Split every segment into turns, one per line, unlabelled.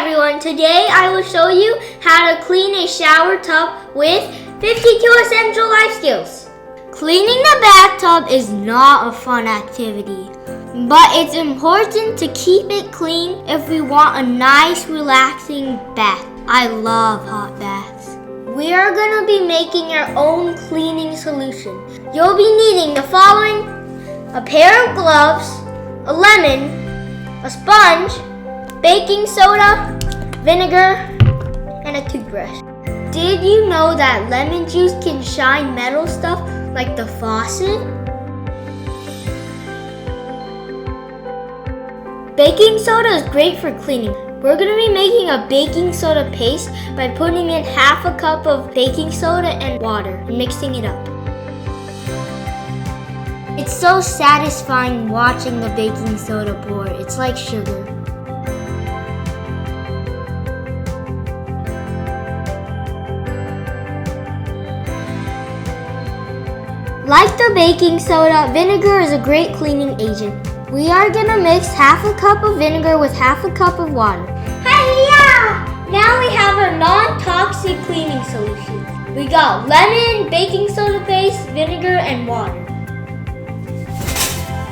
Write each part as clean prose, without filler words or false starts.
everyone, today I will show you how to clean a shower tub with 52 essential life skills. Cleaning the bathtub is not a fun activity, but it's important to keep it clean if we want a nice relaxing bath. I love hot baths. We are going to be making our own cleaning solution. You'll be needing the following: a pair of gloves, a lemon, a sponge, baking soda, vinegar, and a toothbrush. Did you know that lemon juice can shine metal stuff like the faucet? Baking soda is great for cleaning. We're going to be making a baking soda paste by putting in half a cup of baking soda and water and mixing it up. It's so satisfying watching the baking soda pour. It's like sugar. Like the baking soda, vinegar is a great cleaning agent. We are going to mix half a cup of vinegar with half a cup of water. Hi-ya! Now we have our non-toxic cleaning solution. We got lemon, baking soda paste, vinegar, and water.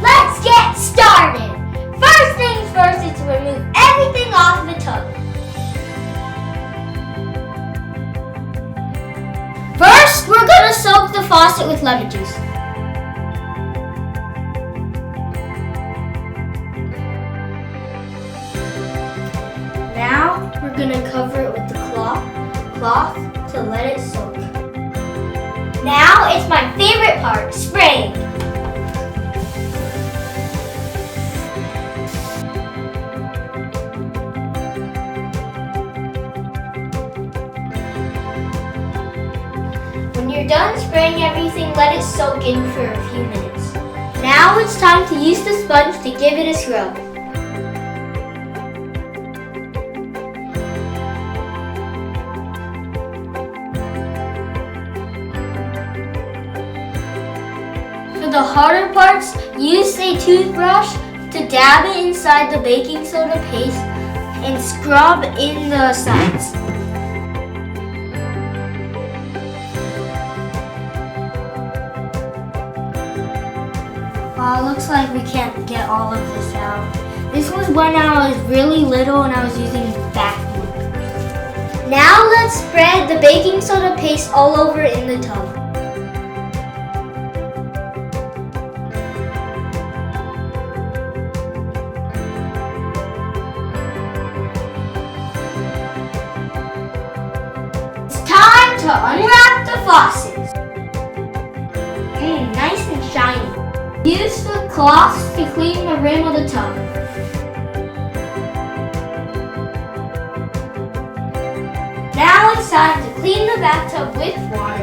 Let's get started! First things first is to remove everything off the tub. First, we're going to soak the faucet with lemon juice. Now, we're going to cover it with the cloth to let it soak. Now, it's my favorite part, spraying. When you're done spraying everything, let it soak in for a few minutes. Now it's time to use the sponge to give it a scrub. For the harder parts, use a toothbrush to dab it inside the baking soda paste and scrub in the sides. Looks like we can't get all of this out. This was when I was really little and I was using bathroom. Now let's spread the baking soda paste all over in the tub. It's time to unwrap the faucets. Nice and shiny. Use the cloths to clean the rim of the tub. Now it's time to clean the bathtub with water.